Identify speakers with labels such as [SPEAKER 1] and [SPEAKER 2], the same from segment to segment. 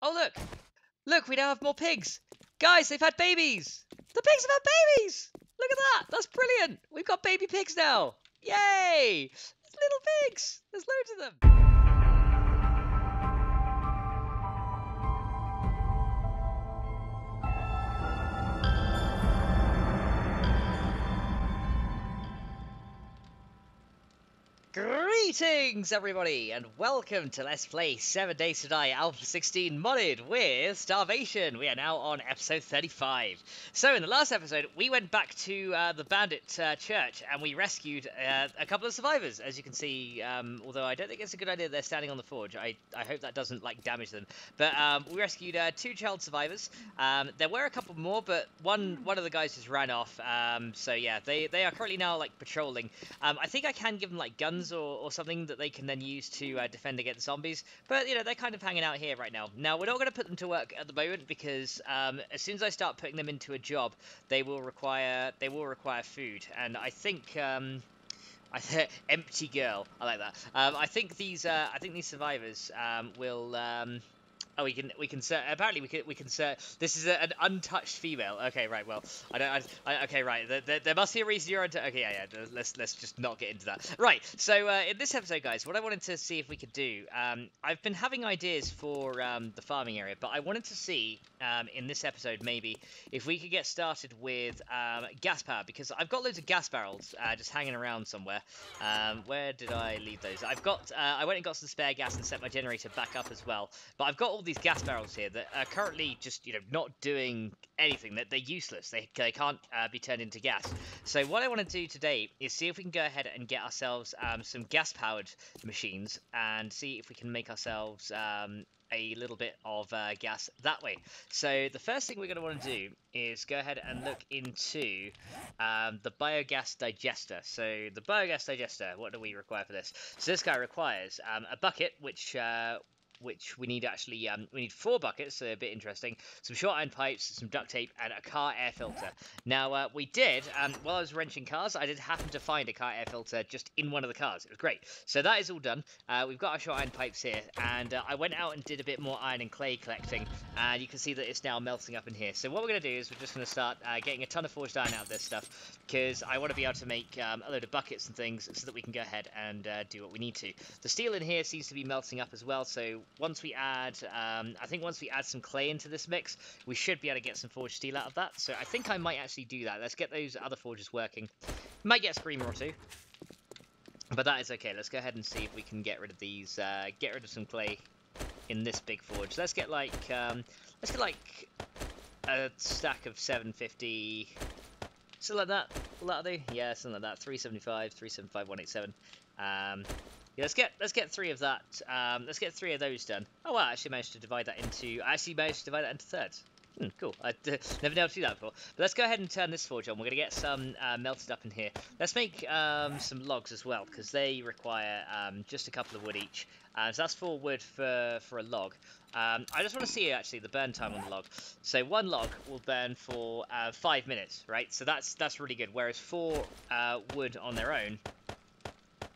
[SPEAKER 1] Oh, look! Look, we now have more pigs! Guys, they've had babies! The pigs have had babies! Look at that! That's brilliant! We've got baby pigs now! Yay! There's little pigs! There's loads of them! Greetings, everybody, and welcome to Let's Play 7 Days to Die Alpha 16 modded with Starvation. We are now on episode 35. So, in the last episode, we went back to the bandit church, and we rescued a couple of survivors, as you can see, although I don't think it's a good idea they're standing on the forge. I hope that doesn't, like, damage them. But we rescued 2 child survivors. There were a couple more, but one of the guys just ran off. So, yeah, they are currently now, like, patrolling. I think I can give them, like, guns or something that they can then use to defend against zombies, but you know, they're kind of hanging out here right now. Now, we're not going to put them to work at the moment because as soon as I start putting them into a job, they will require food, and I think empty girl, I like that. I think these survivors will oh, we can apparently we can this is an untouched female. Okay, right. Well, okay, right. There must be a reason you're okay. Yeah. Let's just not get into that. Right. So in this episode, guys, what I wanted to see if we could do, I've been having ideas for the farming area, but I wanted to see in this episode maybe if we could get started with gas power, because I've got loads of gas barrels just hanging around somewhere. Where did I leave those? I went and got some spare gas and set my generator back up as well, but I've got all these gas barrels here that are currently just, you know, not doing anything. That they're useless. They can't be turned into gas. So what I want to do today is see if we can go ahead and get ourselves some gas powered machines and see if we can make ourselves a little bit of gas that way. So the first thing we're going to want to do is go ahead and look into the biogas digester. So the biogas digester, what do we require for this? So this guy requires a bucket, which we need actually, we need 4 buckets, so a bit interesting, some short iron pipes, some duct tape, and a car air filter. Now, we did, while I was wrenching cars, I did happen to find a car air filter just in one of the cars. It was great. So that is all done. We've got our short iron pipes here, and I went out and did a bit more iron and clay collecting, and you can see that it's now melting up in here. So what we're going to do is we're just going to start getting a ton of forged iron out of this stuff, because I want to be able to make a load of buckets and things so that we can go ahead and do what we need to. The steel in here seems to be melting up as well, so once we add, I think once we add some clay into this mix, we should be able to get some forged steel out of that. So I think I might actually do that. Let's get those other forges working. Might get a screamer or 2, but that is okay. Let's go ahead and see if we can get rid of these, get rid of some clay in this big forge. Let's get like a stack of 750, something like that. Will that do? Yeah, something like that. 375, 375, 187. Yeah, let's get 3 of that. Let's get 3 of those done. Oh wow, I actually managed to divide that into thirds. Cool. I've never been able to do that before. But let's go ahead and turn this forge on. We're going to get some melted up in here. Let's make some logs as well, because they require just a couple of wood each. So that's 4 wood for a log. I just want to see actually the burn time on the log. So 1 log will burn for 5 minutes, right? So that's really good. Whereas 4 wood on their own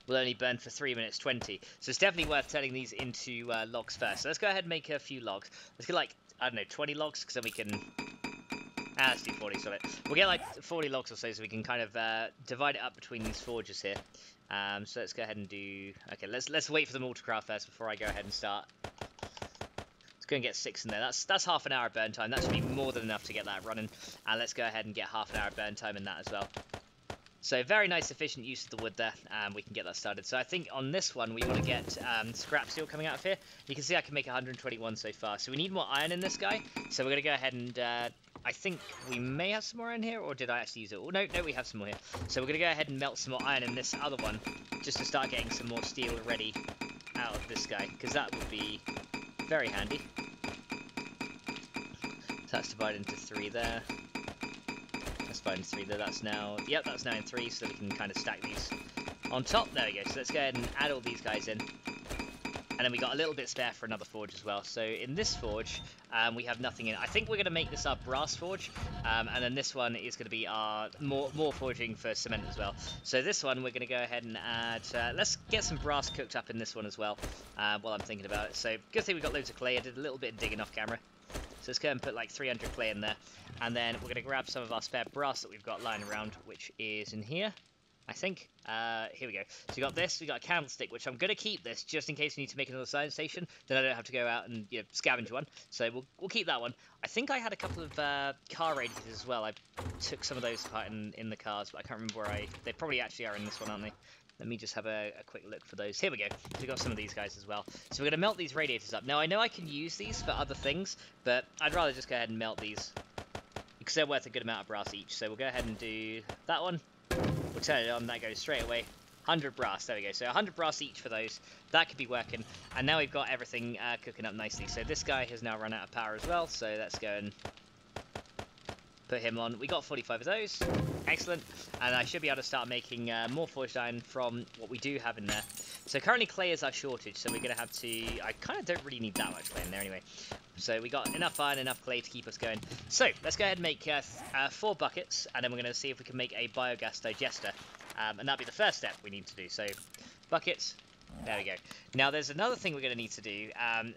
[SPEAKER 1] will only burn for 3 minutes 20. So it's definitely worth turning these into logs first. So let's go ahead and make a few logs. Let's get like, I don't know, 20 logs, because then we can... let's do 40, sorry. We'll get like 40 logs or so we can kind of divide it up between these forges here. So let's go ahead and do... Okay, let's wait for them all to craft first before I go ahead and start. Let's go and get 6 in there. That's half an hour of burn time. That should be more than enough to get that running. And let's go ahead and get half an hour of burn time in that as well. So very nice, efficient use of the wood there, and we can get that started. So I think on this one we want to get scrap steel coming out of here. You can see I can make 121 so far. So we need more iron in this guy. So we're going to go ahead and I think we may have some more in here, or did I actually use it? Oh, no, we have some more here. So we're going to go ahead and melt some more iron in this other one, just to start getting some more steel ready out of this guy, because that would be very handy. So that's divided into 3 there. That's divided into 3 there. That's now, yep, that's now in 3, so we can kind of stack these on top. There we go. So let's go ahead and add all these guys in. And then we got a little bit spare for another forge as well. So in this forge, we have nothing in it. I think we're going to make this our brass forge, and then this one is going to be our more forging for cement as well. So this one we're going to go ahead and add. Let's get some brass cooked up in this one as well, while I'm thinking about it. So good thing we got loads of clay. I did a little bit of digging off camera. So let's go and put like 300 clay in there, and then we're going to grab some of our spare brass that we've got lying around, which is in here, I think. Here we go. So we got this, we got a candlestick, which I'm going to keep this just in case we need to make another science station. Then I don't have to go out and scavenge one. So we'll keep that one. I think I had a couple of car radiators as well. I took some of those apart in the cars, but I can't remember where they probably actually are in this one, aren't they? Let me just have a quick look for those. Here we go. So we've got some of these guys as well. So we're going to melt these radiators up. Now, I know I can use these for other things, but I'd rather just go ahead and melt these because they're worth a good amount of brass each. So we'll go ahead and do that one. We'll turn it on. That goes straight away. 100 brass. There we go. So 100 brass each for those. That could be working. And now we've got everything cooking up nicely. So this guy has now run out of power as well. So let's go and put him on. We got 45 of those. Excellent. And I should be able to start making more forged iron from what we do have in there. So currently clay is our shortage, so we're going to have to... I kind of don't really need that much clay in there anyway. So we got enough iron, enough clay to keep us going. So let's go ahead and make 4 buckets, and then we're going to see if we can make a biogas digester. And that'll be the first step we need to do. So buckets. There we go. Now there's another thing we're going to need to do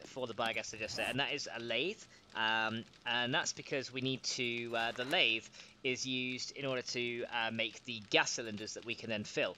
[SPEAKER 1] for the biogas digester, and that is a lathe. And that's because we need to, the lathe is used in order to make the gas cylinders that we can then fill.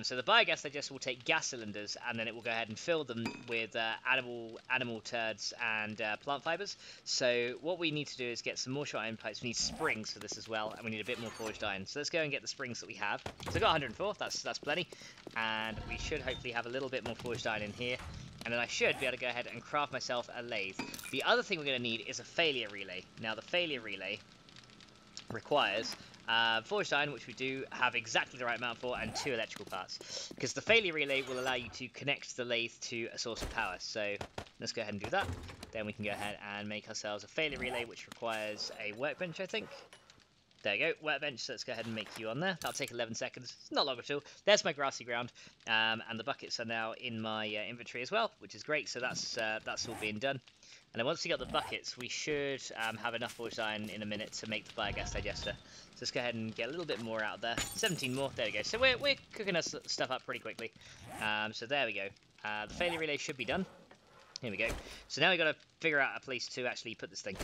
[SPEAKER 1] So the biogas digester will take gas cylinders and then it will go ahead and fill them with animal turds and plant fibers. So what we need to do is get some more short iron pipes. We need springs for this as well, and we need a bit more forged iron. So let's go and get the springs that we have. So I've got 104, that's plenty. And we should hopefully have a little bit more forged iron in here. And then I should be able to go ahead and craft myself a lathe. The other thing we're going to need is a failure relay. Now the failure relay requires forged iron, which we do have exactly the right amount for, and 2 electrical parts. Because the failure relay will allow you to connect the lathe to a source of power. So let's go ahead and do that. Then we can go ahead and make ourselves a failure relay, which requires a workbench, I think. There we go, workbench, so let's go ahead and make you on there. That'll take 11 seconds, it's not long at all. There's my grassy ground, and the buckets are now in my inventory as well, which is great, so that's all being done. And then once we got the buckets, we should have enough forged iron in a minute to make the biogas digester. So let's go ahead and get a little bit more out of there. 17 more, there we go. So we're cooking our stuff up pretty quickly. So there we go. The failure relay should be done. Here we go. So now we've got to figure out a place to actually put this thing.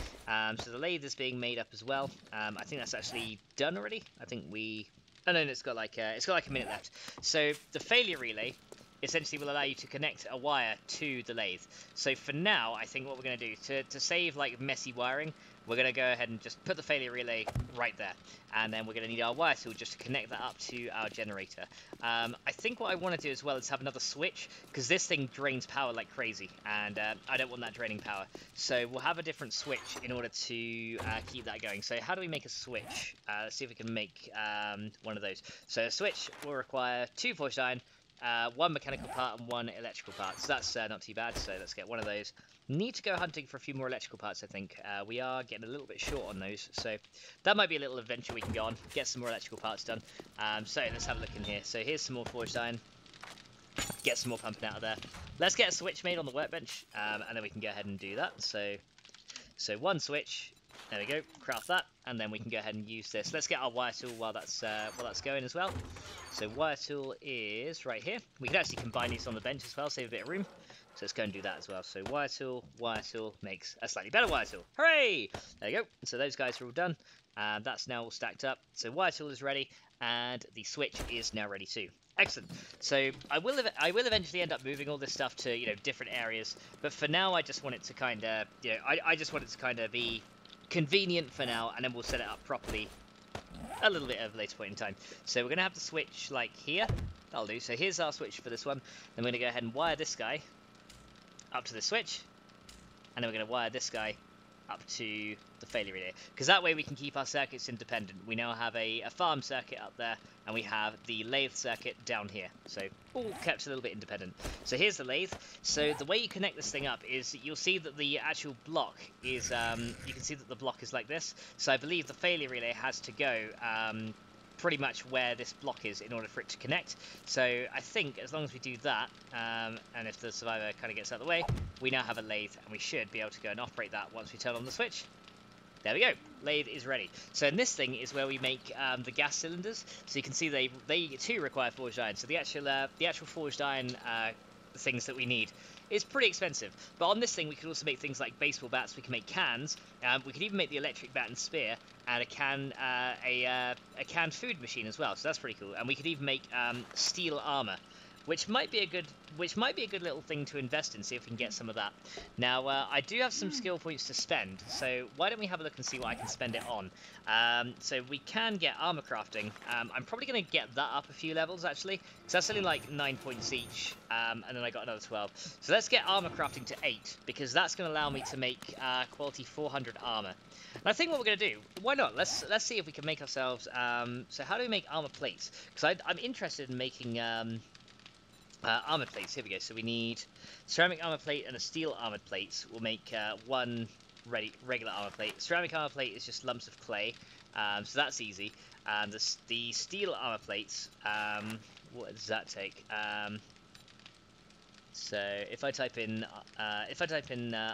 [SPEAKER 1] So the lathe is being made up as well. I think that's actually done already. I think we... Oh no, it's got like a minute left. So the failure relay essentially will allow you to connect a wire to the lathe. So for now, I think what we're going to do to save like messy wiring, we're going to go ahead and just put the failure relay right there. And then we're going to need our wire tool just to connect that up to our generator. I think what I want to do as well is have another switch, because this thing drains power like crazy, and I don't want that draining power. So we'll have a different switch in order to keep that going. So how do we make a switch? Let's see if we can make one of those. So a switch will require 2 forged iron, 1 mechanical part and 1 electrical part. So that's not too bad. So let's get one of those. Need to go hunting for a few more electrical parts, I think. We are getting a little bit short on those, so that might be a little adventure we can go on, get some more electrical parts done. So let's have a look in here. So here's some more forged iron, get some more pumping out of there. Let's get a switch made on the workbench, and then we can go ahead and do that. So 1 switch, there we go, craft that, and then we can go ahead and use this. Let's get our wire tool while that's going as well. So wire tool is right here. We can actually combine these on the bench as well, save a bit of room. So let's go and do that as well. So wire tool makes a slightly better wire tool. Hooray! There you go. So those guys are all done. That's now all stacked up. So wire tool is ready, and the switch is now ready too. Excellent. So I will eventually end up moving all this stuff to different areas, but for now I just want it to kind of I just want it to kind of be convenient for now, and then we'll set it up properly a little bit at a later point in time. So we're gonna have the switch like here. That'll do. So here's our switch for this one. Then we're gonna go ahead and wire this guy up to the switch, and then we're going to wire this guy up to the failure relay, because that way we can keep our circuits independent. We now have a farm circuit up there, and we have the lathe circuit down here, so all kept a little bit independent. So here's the lathe. So the way you connect this thing up is you'll see that the actual block is you can see that the block is like this. So I believe the failure relay has to go pretty much where this block is in order for it to connect. So I think as long as we do that, and if the survivor kind of gets out of the way, we now have a lathe, and we should be able to go and operate that once we turn on the switch. There we go. Lathe is ready. So in this thing is where we make the gas cylinders. So you can see they too require forged iron. So the actual forged iron things that we need is pretty expensive. But on this thing we can also make things like baseball bats. We can make cans. We can even make the electric bat and spear, and a canned food machine as well. So that's pretty cool. And we could even make steel armor, which might be a good little thing to invest in. See if we can get some of that. Now I do have some skill points to spend, so why don't we have a look and see what I can spend it on. So we can get armor crafting. I'm probably going to get that up a few levels actually, because that's only like 9 points each, and then I got another 12. So let's get armor crafting to 8, because that's going to allow me to make quality 400 armor. And I think what we're going to do, why not? Let's see if we can make ourselves. So how do we make armor plates? Because I'm interested in making armor plates. Here we go. So we need ceramic armor plate and a steel armored plate. We'll make one regular armor plate. Ceramic armor plate is just lumps of clay, so that's easy. And the steel armor plates, what does that take? So if I type in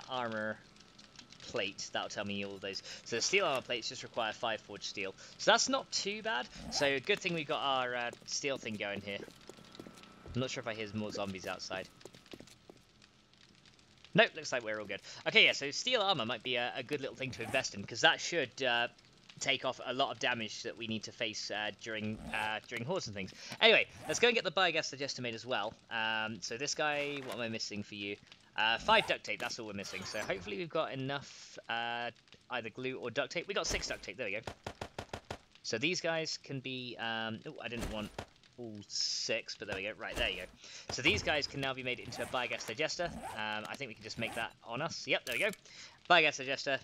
[SPEAKER 1] armor plate, that'll tell me all of those. So the steel armor plates just require 5 forged steel, so that's not too bad. So good thing we've got our steel thing going here. I'm not sure if I hear more zombies outside. Nope, looks like we're all good. Okay, yeah, so steel armor might be a good little thing to invest in, because that should take off a lot of damage that we need to face during hordes and things. Anyway, let's go and get the biogas digester made as well. So this guy, what am I missing for you? 5 duct tape, that's all we're missing. So hopefully we've got enough either glue or duct tape. We got 6 duct tape, there we go. So these guys can be... oh, I didn't want... all 6, but there we go. Right, there you go. So these guys can now be made into a biogas digester. I think we can just make that on us. Yep, there we go. Biogas digester,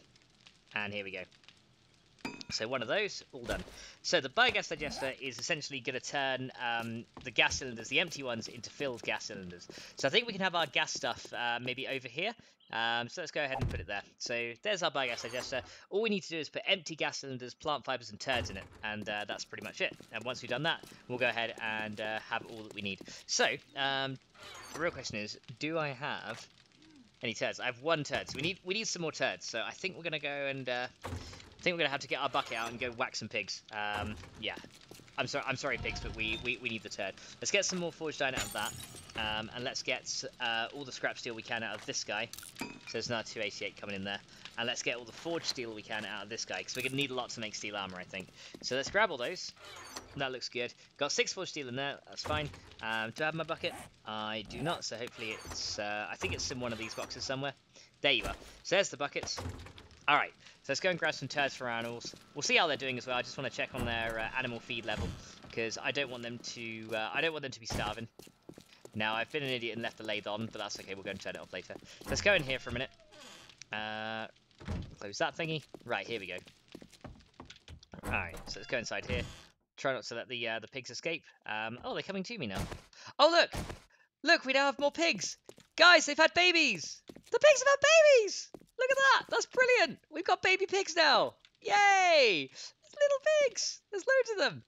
[SPEAKER 1] and here we go. So one of those, all done. So the biogas digester is essentially going to turn the gas cylinders, the empty ones, into filled gas cylinders. So I think we can have our gas stuff maybe over here. So let's go ahead and put it there. So there's our biogas digester. All we need to do is put empty gas cylinders, plant fibers, and turds in it, and that's pretty much it. And once we've done that, we'll go ahead and have all that we need. So the real question is, do I have any turds? I have 1 turd. So we need some more turds. So I think we're gonna go and I think we're gonna have to get our bucket out and go whack some pigs. Yeah. I'm sorry, pigs, but we need the turd. Let's get some more forged iron out of that, and let's get all the scrap steel we can out of this guy. So there's another 288 coming in there, and let's get all the forged steel we can out of this guy, because we're gonna need a lot to make steel armor, I think. So let's grab all those. That looks good. Got 6 forged steel in there. That's fine. Do I have my bucket? I do not. So hopefully it's. I think it's in one of these boxes somewhere. There you are. So there's the buckets. All right. So let's go and grab some turds for our animals. We'll see how they're doing as well. I just want to check on their animal feed level, because I don't want them to be starving. Now I've been an idiot and left the lathe on, but that's okay. We'll go and turn it off later. Let's go in here for a minute. Close that thingy. Right, here we go. All right. So let's go inside here. Try not to let the pigs escape. Oh, they're coming to me now. Oh look! Look, we now have more pigs. Guys, they've had babies. The pigs have had babies. Look at that! That's brilliant! We've got baby pigs now! Yay! There's little pigs! There's loads of them!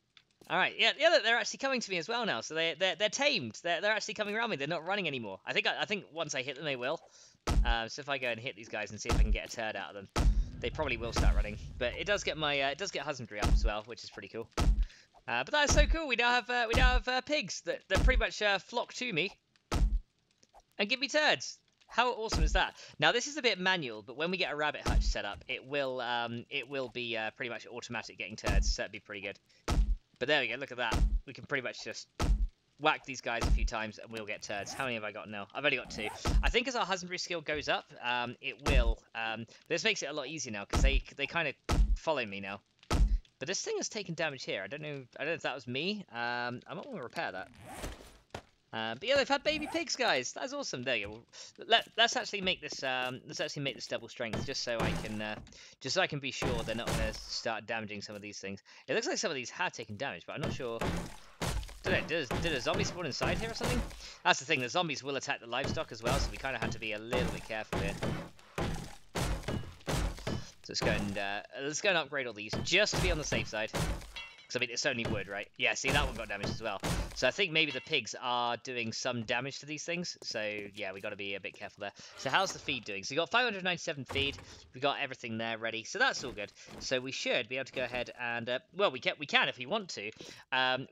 [SPEAKER 1] Alright, yeah, they're actually coming to me as well now, so they're tamed. They're actually coming around me, they're not running anymore. I think once I hit them they will. So if I go and hit these guys and see if I can get a turd out of them, they probably will start running. But it does get my it does get husbandry up as well, which is pretty cool. But that is so cool, we now have pigs that pretty much flock to me and give me turds. How awesome is that? Now this is a bit manual, but when we get a rabbit hutch set up, it will be pretty much automatic getting turds, so that'd be pretty good. But there we go, look at that. We can pretty much just whack these guys a few times and we'll get turds. How many have I got now? I've only got 2. I think as our husbandry skill goes up, it will. This makes it a lot easier now, because they kind of follow me now. But this thing has taken damage here. I don't know if that was me. I might want to repair that. But yeah, they've had baby pigs, guys. That's awesome. There you go. Let's actually make this. Let's actually make this double strength, just so I can be sure they're not going to start damaging some of these things. It looks like some of these had taken damage, but I'm not sure. Did a zombie spawn inside here or something? That's the thing. The zombies will attack the livestock as well, so we kind of have to be a little bit careful here. So let's go and upgrade all these just to be on the safe side. Because, I mean, it's only wood, right? Yeah, see, that one got damaged as well. So I think maybe the pigs are doing some damage to these things. So, yeah, we got to be a bit careful there. So how's the feed doing? So we got 597 feed. We got everything there ready. So that's all good. So we should be able to go ahead and... well, we can if we want to.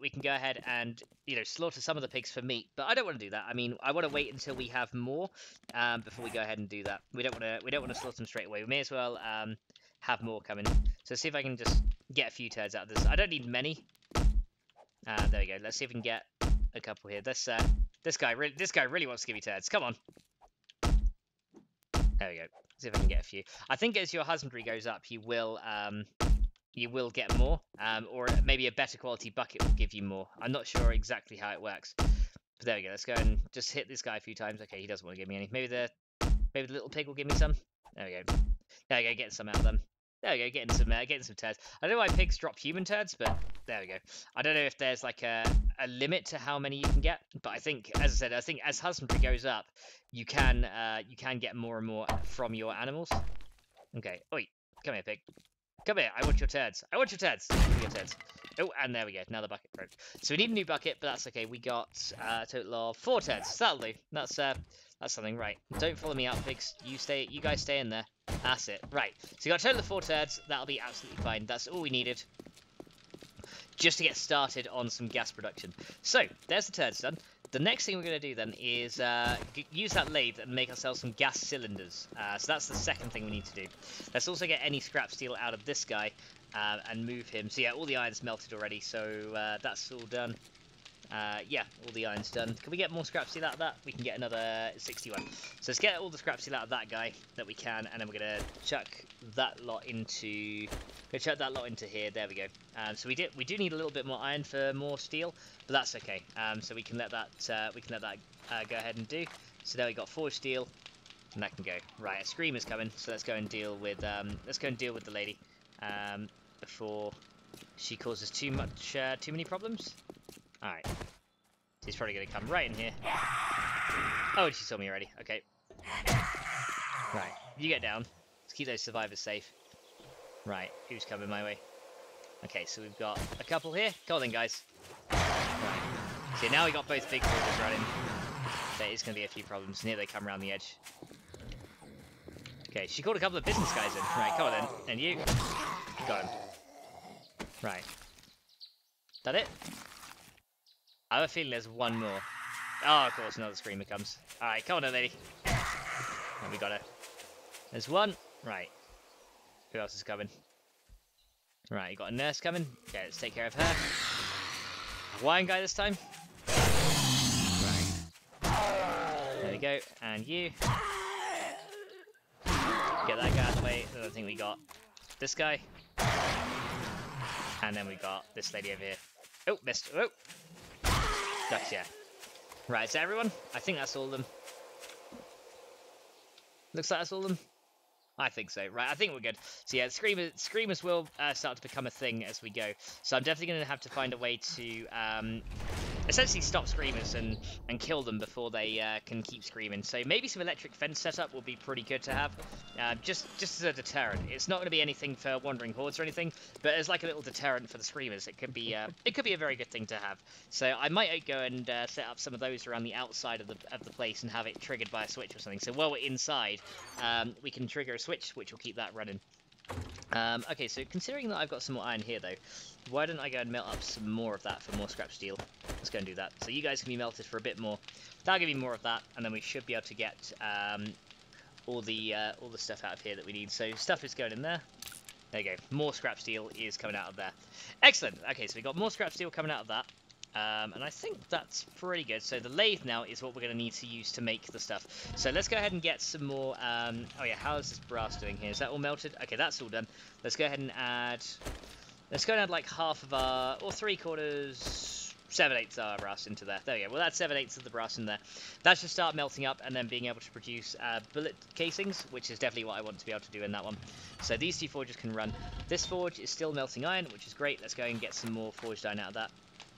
[SPEAKER 1] We can go ahead and, you know, slaughter some of the pigs for meat. But I don't want to do that. I mean, I want to wait until we have more before we go ahead and do that. We don't want to slaughter them straight away. We may as well have more coming. So see if I can just get a few turds out of this. I don't need many. There we go. Let's see if we can get a couple here. This guy really wants to give me turds. Come on. There we go. See if I can get a few. I think as your husbandry goes up, you will get more, or maybe a better quality bucket will give you more. I'm not sure exactly how it works. But there we go. Let's go and just hit this guy a few times. Okay, he doesn't want to give me any. Maybe the little pig will give me some. There we go. There we go. Getting some out of them. There we go, getting some turds. I don't know why pigs drop human turds, but there we go. I don't know if there's like a limit to how many you can get, but I think, as I said, as husbandry goes up, you can get more and more from your animals. Okay, oi, come here, pig. Come here, I want your turds. I want your turds. Give me your turds. Oh, and there we go. Now the bucket broke. So we need a new bucket, but that's okay. We got a total of 4 turds. So that'll do. That's something, right? Don't follow me out, pigs. You guys stay in there. That's it. Right. So you got a total of 4 turds. That'll be absolutely fine. That's all we needed, just to get started on some gas production. So there's the turds done. The next thing we're going to do then is use that lathe and make ourselves some gas cylinders. So that's the second thing we need to do. Let's also get any scrap steel out of this guy and move him. So yeah, all the iron's melted already, so that's all done. Yeah, all the iron's done. Can we get more scrap steel out of that? We can get another 61. So let's get all the scrap steel out of that guy that we can, and then we're going to chuck that lot into here. There we go. So we do need a little bit more iron for more steel, but that's okay. So we can let that go ahead and do. So now we got forged steel, and that can go. Right, a screamer's coming, so let's go and deal with the lady before she causes too many problems. Alright. She's probably going to come right in here. Oh, and she saw me already. Okay. Right. You get down. Let's keep those survivors safe. Right. Who's coming my way? Okay, so we've got a couple here. Go on then, guys. Right. So now we got both big forgers running. There is going to be a few problems. And here they come around the edge. Okay, she called a couple of business guys in. Right, come on then. And you. Got him. Right. That it? I have a feeling there's one more. Oh, of course, another screamer comes. Alright, come on then, lady. And we got her. There's one. Right. Who else is coming? Right, you got a nurse coming. Okay, let's take care of her. Hawaiian guy this time. Right. There we go. And you. Get that guy out of the way. I think we got this guy. And then we got this lady over here. Oh, missed. Oh. Gotcha. Right, is that everyone? I think that's all of them. Looks like that's all of them. I think so. Right, I think we're good. So yeah, screamers will start to become a thing as we go. So I'm definitely going to have to find a way to essentially stop screamers and kill them before they can keep screaming. So maybe some electric fence setup will be pretty good to have, just as a deterrent. It's not going to be anything for wandering hordes or anything, but as like a little deterrent for the screamers, it could be a very good thing to have. So I might go and set up some of those around the outside of the place and have it triggered by a switch or something. So while we're inside, we can trigger a switch, which will keep that running. Okay, so considering that I've got some more iron here, though, why don't I go and melt up some more of that for more scrap steel? Let's go and do that. So you guys can be melted for a bit more. That'll give me more of that, and then we should be able to get all the stuff out of here that we need. So stuff is going in there. There you go. More scrap steel is coming out of there. Excellent. Okay, so we got more scrap steel coming out of that. And I think that's pretty good. So the lathe now is what we're going to need to use to make the stuff. So let's go ahead and get some more. Oh yeah, how is this brass doing here? Is that all melted? Okay, that's all done. Let's go ahead and add. Let's go and add like half of our, or 3/4, 7/8 our brass into there. There we go. We'll add 7/8 of the brass in there. That should start melting up and then being able to produce bullet casings, which is definitely what I want to be able to do in that one. So these two forges can run. This forge is still melting iron, which is great. Let's go and get some more forged iron out of that.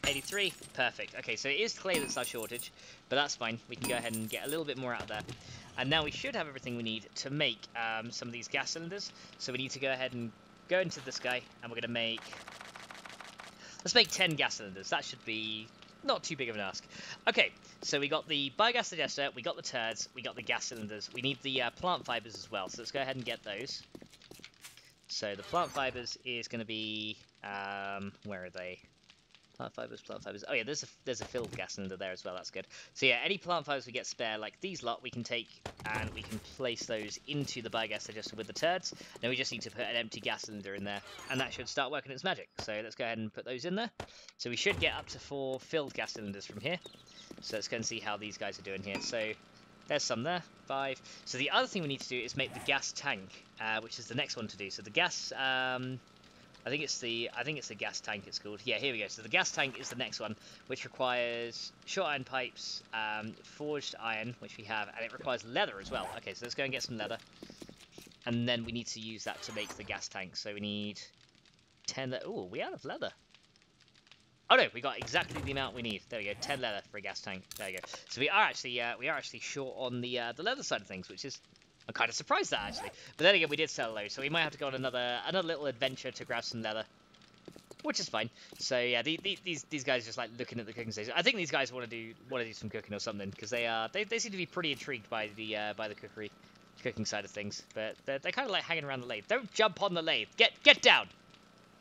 [SPEAKER 1] 83, perfect. Okay, so it is clay that's our shortage, but that's fine. We can go ahead and get a little bit more out of there. And now we should have everything we need to make some of these gas cylinders. So we need to go ahead and go into this guy, and we're going to make Let's make 10 gas cylinders. That should be not too big of an ask. Okay, so we got the biogas digester, we got the turds, we got the gas cylinders. We need the plant fibers as well, so let's go ahead and get those. So the plant fibers is going to be, where are they? Plant fibers. Oh yeah, there's a filled gas cylinder there as well. That's good. So yeah, any plant fibers we get spare, like these lot, we can take and we can place those into the biogas digester with the turds. Then we just need to put an empty gas cylinder in there, and that should start working its magic. So let's go ahead and put those in there. So we should get up to 4 filled gas cylinders from here. So let's go and see how these guys are doing here. So there's some there, 5. So the other thing we need to do is make the gas tank, which is the next one to do. So the gas. I think it's the gas tank it's called. Yeah, here we go. So the gas tank is the next one, which requires short iron pipes, forged iron, which we have, and it requires leather as well. Okay, so let's go and get some leather. And then we need to use that to make the gas tank. So we need 10 leather. Oh, we out of leather. Oh no, we got exactly the amount we need. There we go, 10 leather for a gas tank. There we go. So we are actually short on the leather side of things, which is, I'm kind of surprised that actually. But then again, we did sell a load, so we might have to go on another little adventure to grab some leather, which is fine. So yeah, these guys are just like looking at the cooking station. I think these guys want to do some cooking or something, because they seem to be pretty intrigued by the cooking side of things. But they're kind of like hanging around the lathe. Don't jump on the lathe. Get down.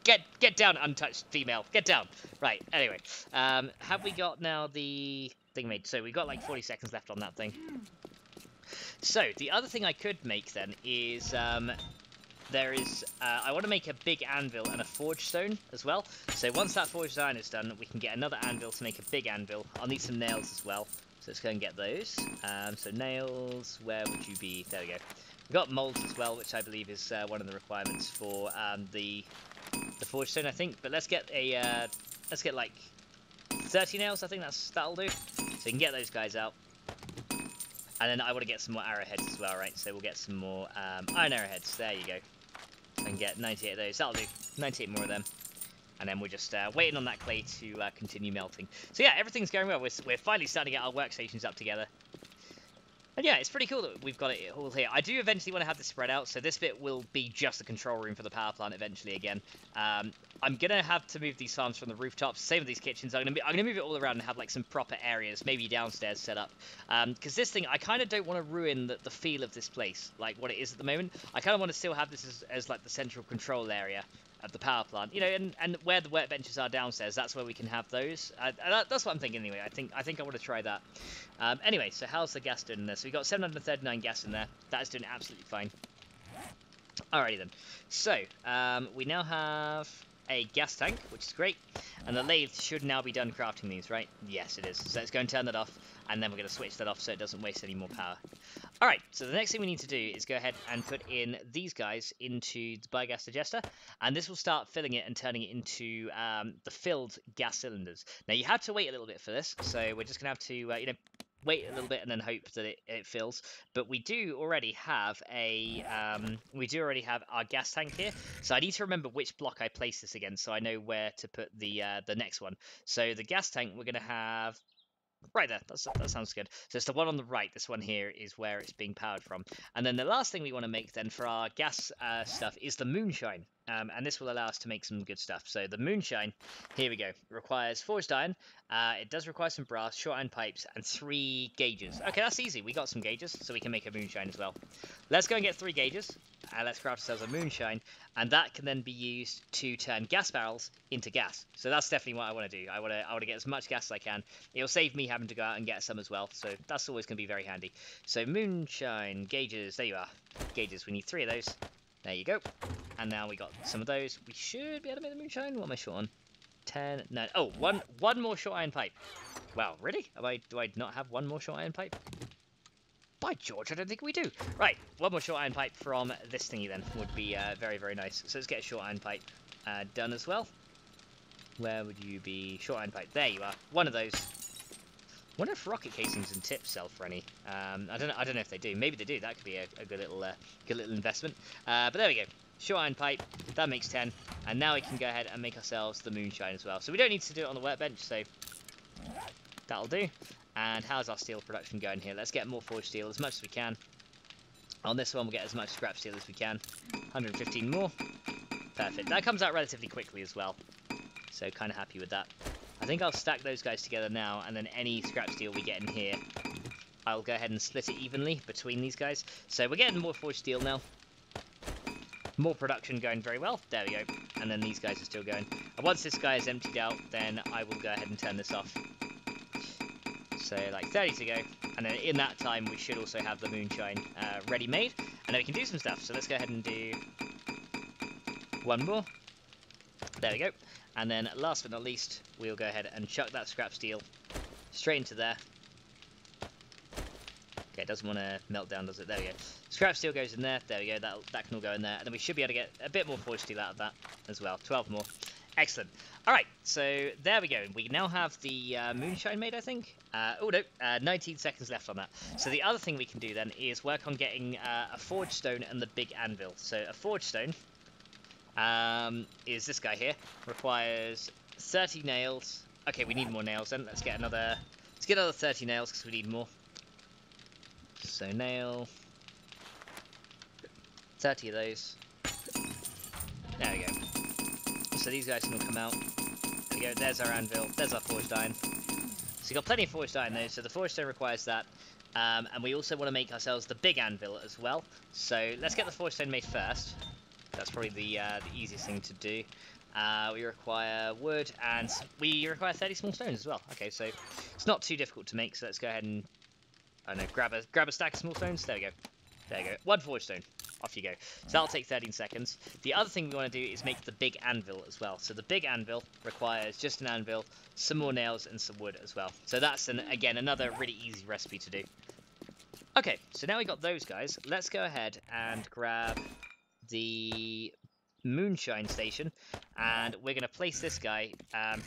[SPEAKER 1] Get down, untouched female. Get down. Right. Anyway, have we got now the thing made? So we've got like 40 seconds left on that thing. So, the other thing I could make then is, I want to make a big anvil and a forge stone as well. So once that forged iron is done, we can get another anvil to make a big anvil. I'll need some nails as well, so let's go and get those. So nails, where would you be? There we go. We've got molds as well, which I believe is one of the requirements for the forge stone, I think. But let's get like 30 nails, I think that'll do. So you can get those guys out. And then I want to get some more arrowheads as well, right? So we'll get some more iron arrowheads. There you go. And get 98 of those. That'll do. 98 more of them. And then we're just waiting on that clay to continue melting. So yeah, everything's going well. We're finally starting to get our workstations up together. And yeah, it's pretty cool that we've got it all here. I do eventually want to have this spread out, so this bit will be just the control room for the power plant eventually again. I'm gonna have to move these farms from the rooftops. Same with these kitchens. I'm gonna move it all around and have like some proper areas, maybe downstairs set up. Because this thing, I kind of don't want to ruin the feel of this place, like what it is at the moment. I kind of want to still have this as like the central control area of the power plant, you know, and where the workbenches are downstairs, that's where we can have those. That's what I'm thinking anyway. I think I want to try that. Anyway, so how's the gas doing in there? So we've got 739 gas in there. That is doing absolutely fine. Alrighty then. So we now have a gas tank, which is great, and the lathe should now be done crafting these, right? Yes, it is. So let's go and turn that off, and then we're going to switch that off so it doesn't waste any more power. Alright, so the next thing we need to do is go ahead and put in these guys into the biogas digester, and this will start filling it and turning it into the filled gas cylinders. Now you have to wait a little bit for this, so we're just going to have to, you know, wait a little bit and then hope that it fills. But we do already have our gas tank here, so I need to remember which block I place this against so I know where to put the next one. So the gas tank we're going to have right there. That sounds good. So it's the one on the right. This one here is where it's being powered from. And then the last thing we want to make then for our gas stuff is the Moonshine. And this will allow us to make some good stuff. So the Moonshine, here we go. It requires forged iron. It does require some brass, short iron pipes, and 3 gauges. Okay, that's easy. We got some gauges, so we can make a Moonshine as well. Let's go and get 3 gauges. And let's craft ourselves a Moonshine. And that can then be used to turn gas barrels into gas. So that's definitely what I want to do. I want to get as much gas as I can. It'll save me having to go out and get some as well. So that's always going to be very handy. So Moonshine, gauges, there you are. Gauges, we need 3 of those. There you go. And now we got some of those. We should be able to make the Moonshine. What am I short on? 10, 9. Oh, one more short iron pipe. Wow, really? Do I not have one more short iron pipe? By George, I don't think we do. Right, one more short iron pipe from this thingy then would be very, very nice. So let's get a short iron pipe done as well. Where would you be? Short iron pipe. There you are. One of those. I wonder if rocket casings and tips sell for any. I don't know if they do. Maybe they do. That could be a good little investment. But there we go. Short iron pipe. That makes 10. And now we can go ahead and make ourselves the Moonshine as well. So we don't need to do it on the workbench. So that'll do. And how's our steel production going here? Let's get more forged steel as much as we can. On this one, we'll get as much scrap steel as we can. 115 more. Perfect. That comes out relatively quickly as well. So kind of happy with that. I think I'll stack those guys together now, and then any scrap steel we get in here, I'll go ahead and split it evenly between these guys. So we're getting more forged steel now. More production going very well. There we go. And then these guys are still going. And once this guy is emptied out, then I will go ahead and turn this off. So like 30 to go. And then in that time, we should also have the Moonshine ready made. And then we can do some stuff. So let's go ahead and do one more. There we go. And then last but not least, we'll go ahead and chuck that scrap steel straight into there. Okay, it doesn't want to melt down, does it? There we go. Scrap steel goes in there. There we go. That can all go in there. And then we should be able to get a bit more forged steel out of that as well. 12 more. Excellent. All right, so there we go. We now have the Moonshine made, I think. Oh, no, 19 seconds left on that. So the other thing we can do then is work on getting a forge stone and the big anvil. So a forge stone is this guy here. Requires 30 nails. Okay, we need more nails then. Let's get another 30 nails because we need more. So nail 30 of those. There we go. So these guys can all come out. There we go. There's our anvil. There's our forged iron. So you've got plenty of forged iron though. So the forged stone requires that. And we also want to make ourselves the big anvil as well. So let's get the forged stone made first. That's probably the easiest thing to do. We require wood, and we require 30 small stones as well. Okay, so it's not too difficult to make. So let's go ahead and grab a stack of small stones. There we go. There you go. One forge stone. Off you go. So that'll take 13 seconds. The other thing we want to do is make the big anvil as well. So the big anvil requires just an anvil, some more nails, and some wood as well. So that's, again, another really easy recipe to do. Okay, so now we got those guys. Let's go ahead and grab the Moonshine station, and we're going to place this guy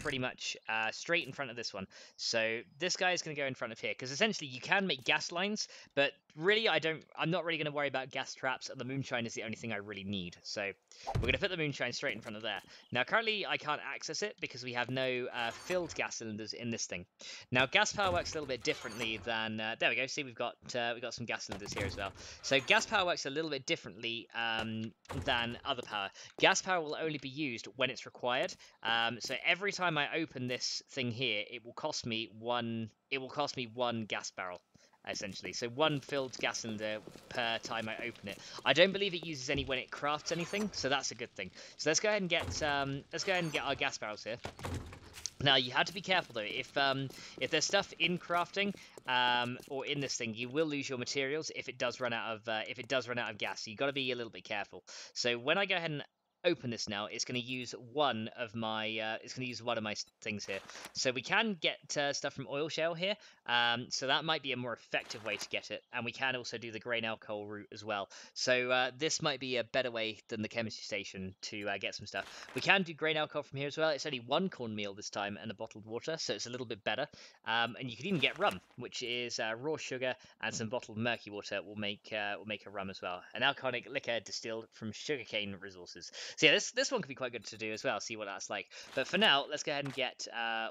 [SPEAKER 1] pretty much straight in front of this one. So this guy is going to go in front of here, because essentially you can make gas lines, but really I'm not really going to worry about gas traps, and the Moonshine is the only thing I really need. So we're going to put the Moonshine straight in front of there. Now currently I can't access it because we have no filled gas cylinders in this thing. Now gas power works a little bit differently than there we go. See, we've got some gas cylinders here as well. So gas power works a little bit differently than other power. Gas power will only be used when it's required. So every time I open this thing here, it will cost me one gas barrel, essentially. So one filled gas cylinder per time I open it. I don't believe it uses any when it crafts anything, so that's a good thing. So let's go ahead and get our gas barrels here. Now you have to be careful though. If there's stuff in crafting or in this thing, you will lose your materials if it does run out of gas. So you got to be a little bit careful. So when I go ahead and open this now, it's going to use one of my things here. So we can get stuff from oil shale here, so that might be a more effective way to get it, and we can also do the grain alcohol route as well. So this might be a better way than the chemistry station to get some stuff. We can do grain alcohol from here as well. It's only one cornmeal this time and a bottled water, so it's a little bit better. And you can even get rum, which is raw sugar and some bottled murky water will make a rum as well. An alcoholic liquor distilled from sugarcane resources. So yeah, this one could be quite good to do as well, see what that's like. But for now, let's go ahead and get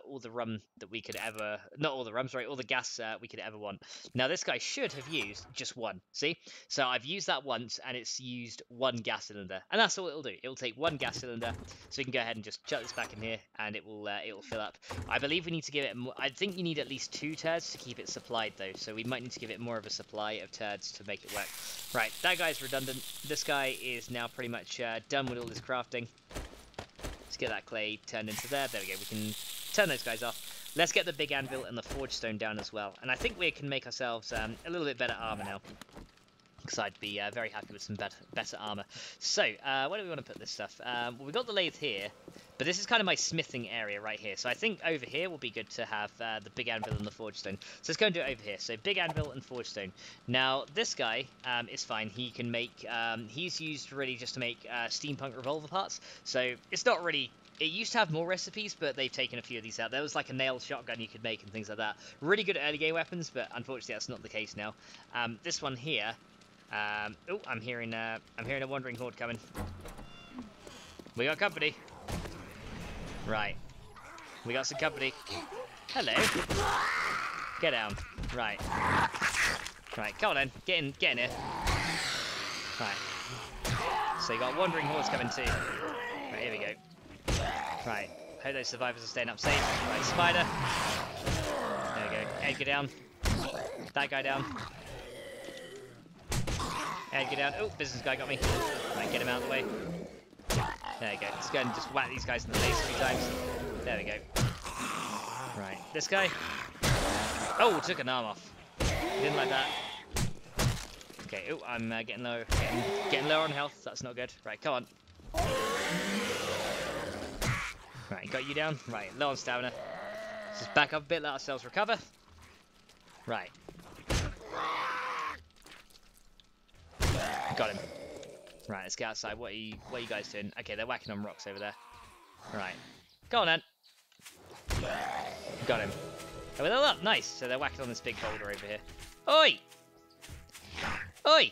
[SPEAKER 1] all the rum that we could ever... Not all the rum, sorry, all the gas we could ever want. Now, this guy should have used just one, see? So I've used that once, and it's used one gas cylinder. And that's all it'll do. It'll take one gas cylinder, so we can go ahead and just chuck this back in here, and it will fill up. I believe we need to give it... I think you need at least 2 turds to keep it supplied, though. So we might need to give it more of a supply of turds to make it work. Right, that guy's redundant. This guy is now pretty much done with all this crafting. Let's get that clay turned into there. There we go. We can turn those guys off. Let's get the big anvil and the forge stone down as well. And I think we can make ourselves a little bit better armor now, because I'd be very happy with some better armor. So, where do we want to put this stuff? Well, we've got the lathe here, but this is kind of my smithing area right here. So I think over here will be good to have the big anvil and the forge stone. So let's go and do it over here. So big anvil and forge stone. Now, this guy is fine. He can make... he's used really just to make steampunk revolver parts. So it's not really... It used to have more recipes, but they've taken a few of these out. There was like a nail shotgun you could make and things like that. Really good early game weapons, but unfortunately that's not the case now. This one here... oh, I'm hearing a wandering horde coming. We got company. Right. We got some company. Hello. Get down. Right. Right, come on then. Get in here. Right. So you got wandering hordes coming too. Right, here we go. Right. Hope those survivors are staying up safe. Right, spider. There we go. Edgar down. That guy down. Edgar down. Oh, business guy got me. Right, get him out of the way. There we go. Let's go and just whack these guys in the face a few times. There we go. Right, this guy. Oh, took an arm off. Didn't like that. Okay, oh, I'm getting low. Getting lower on health. That's not good. Right, come on. Right, got you down. Right, low on stamina. Let's just back up a bit, let ourselves recover. Right. Got him. Right, let's get outside. What are you guys doing? Okay, they're whacking on rocks over there. Right. Go on then. Got him. Oh, they're up. Nice. So they're whacking on this big boulder over here. Oi! Oi!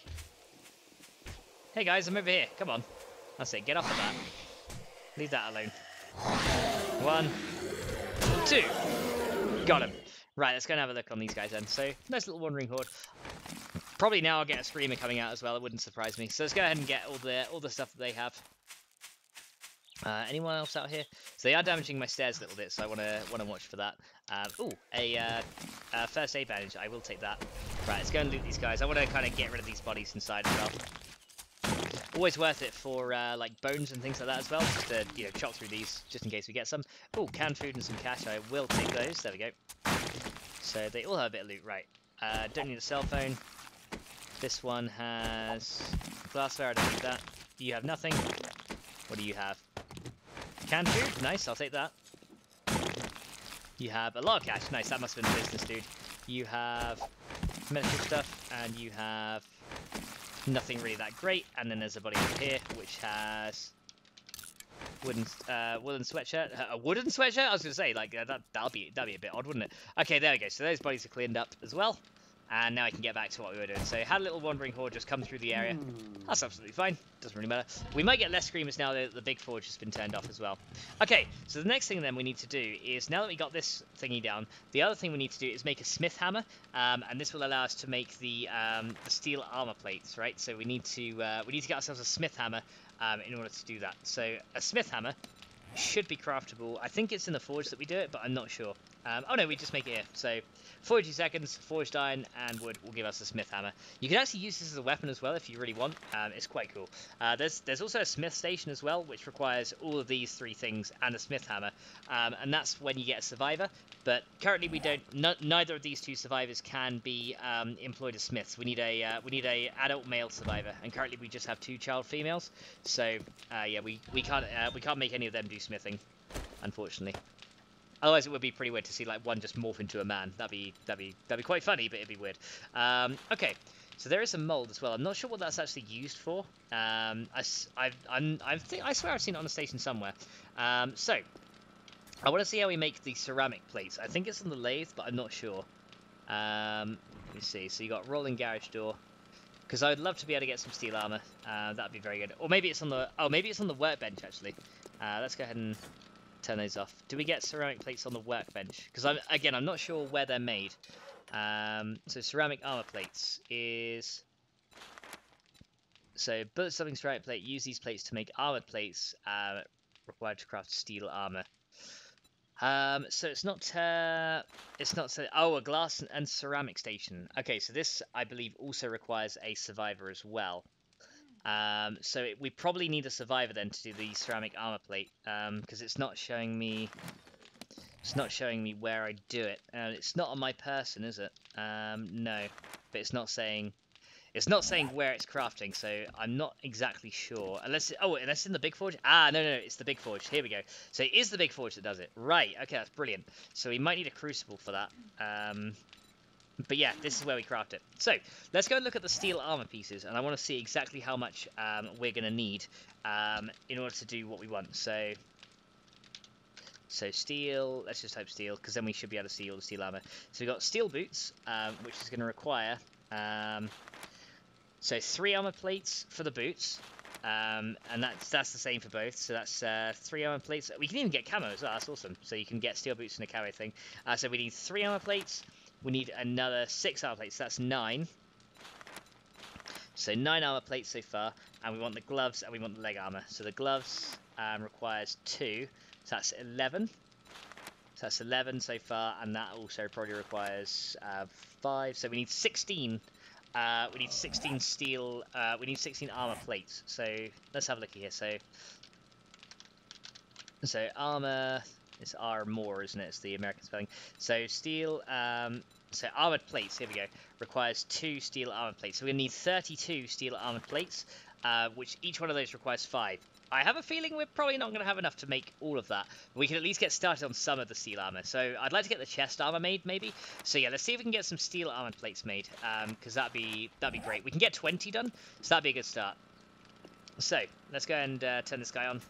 [SPEAKER 1] Hey guys, I'm over here. Come on. That's it. Get off of that. Leave that alone. 1, 2. Got him. Right, let's go and have a look on these guys then. So, nice little wandering horde. Probably now I'll get a screamer coming out as well. It wouldn't surprise me. So let's go ahead and get all the stuff that they have. Anyone else out here? So they are damaging my stairs a little bit, so I want to watch for that. Ooh, a first aid bandage. I will take that. Right, let's go and loot these guys. I want to kind of get rid of these bodies inside as well. Always worth it for like bones and things like that as well. Just to chop through these just in case we get some. Oh, canned food and some cash. I will take those. There we go. So they all have a bit of loot. Right. Don't need a cell phone. This one has glassware. I don't need that. You have nothing. What do you have? Canned food? Nice, I'll take that. You have a lot of cash. Nice, that must have been the business, dude. You have medical stuff, and you have nothing really that great. And then there's a body over here, which has wooden sweatshirt. A wooden sweatshirt? I was going to say, like, that'd be a bit odd, wouldn't it? Okay, there we go. So those bodies are cleaned up as well. And now I can get back to what we were doing. So had a little wandering horde just come through the area. That's absolutely fine. Doesn't really matter. We might get less screamers now that the big forge has been turned off as well. Okay, so the next thing then we need to do is, now that we got this thingy down, the other thing we need to do is make a smith hammer. And this will allow us to make the steel armor plates, right? So we need to get ourselves a smith hammer in order to do that. So a smith hammer should be craftable. I think it's in the forge that we do it, but I'm not sure. Oh no, we just make it here. So 40 seconds, forged iron and wood will give us a smith hammer. You can actually use this as a weapon as well if you really want. It's quite cool. There's also a smith station as well, which requires all of these 3 things and a smith hammer. And that's when you get a survivor. But currently we don't. Neither of these 2 survivors can be employed as smiths. We need a adult male survivor, and currently we just have 2 child females. So yeah, we can't make any of them do smithing, unfortunately. Otherwise, it would be pretty weird to see like one just morph into a man. That'd be quite funny, but it'd be weird. Okay, so there is a mold as well. I'm not sure what that's actually used for. I swear I've seen it on the station somewhere. So I want to see how we make the ceramic plates. I think it's on the lathe, but I'm not sure. Let me see. So you got rolling garage door. Because I would love to be able to get some steel armor. That'd be very good. Or maybe it's on the workbench actually. Let's go ahead and turn those off. Do we get ceramic plates on the workbench? Because I'm not sure where they're made. So ceramic armor plates is... So bullet stopping ceramic plate. Use these plates to make armored plates required to craft steel armor. So it's not oh, a glass and ceramic station. Okay, so this I believe also requires a survivor as well. So we probably need a survivor then to do the ceramic armor plate, because it's not showing me where I do it. It's not on my person, is it? No, but it's not saying where it's crafting, so I'm not exactly sure. Unless it's in the big forge. No, it's the big forge. Here we go. So it is the big forge that does it. Right. Okay, that's brilliant. So we might need a crucible for that. But yeah, this is where we craft it. So let's go and look at the steel armor pieces, and I want to see exactly how much we're going to need in order to do what we want. So steel, let's just type steel, because then we should be able to see all the steel armor. So we've got steel boots, which is going to require so 3 armor plates for the boots, and that's the same for both. So that's 3 armor plates. We can even get camo as well. That's awesome. So you can get steel boots and a camo thing. So we need 3 armor plates. We need another 6 armor plates, so that's 9. So 9 armor plates so far, and we want the gloves and we want the leg armor. So the gloves requires 2, so that's 11. So that's 11 so far, and that also probably requires 5. So we need 16. We need 16 steel. We need 16 armor plates. So let's have a look here. So armor. It's armour, isn't it? It's the American spelling. So steel. So armored plates. Here we go. Requires 2 steel armored plates. So we're gonna need 32 steel armored plates, which each one of those requires 5. I have a feeling we're probably not going to have enough to make all of that. We can at least get started on some of the steel armor. So I'd like to get the chest armor made, maybe. So yeah, let's see if we can get some steel armored plates made, because that'd be great. We can get 20 done, so that'd be a good start. So let's go and turn this guy on,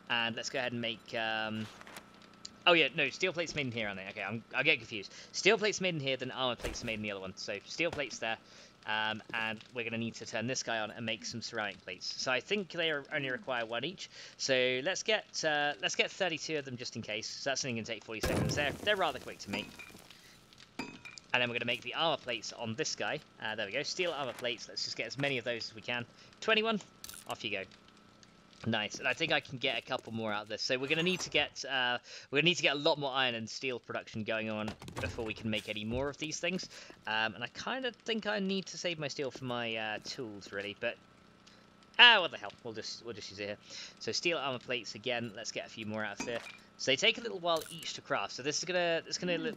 [SPEAKER 1] and let's go ahead and make. Oh yeah, no, steel plates made in here, aren't they? Okay, I'll get confused. Steel plates made in here, then armor plates made in the other one. So steel plates there. And we're going to need to turn this guy on and make some ceramic plates. So I think they only require 1 each. So let's get 32 of them just in case. So that's only going to take 40 seconds. They're rather quick to make. And then we're going to make the armor plates on this guy. There we go. Steel armor plates. Let's just get as many of those as we can. 21. Off you go. Nice, and I think I can get a couple more out of this. So we're gonna need to get a lot more iron and steel production going on before we can make any more of these things. And I kind of think I need to save my steel for my tools, really. But what the hell? We'll just use it here. So steel armor plates again. Let's get a few more out of there. So they take a little while each to craft. So this is gonna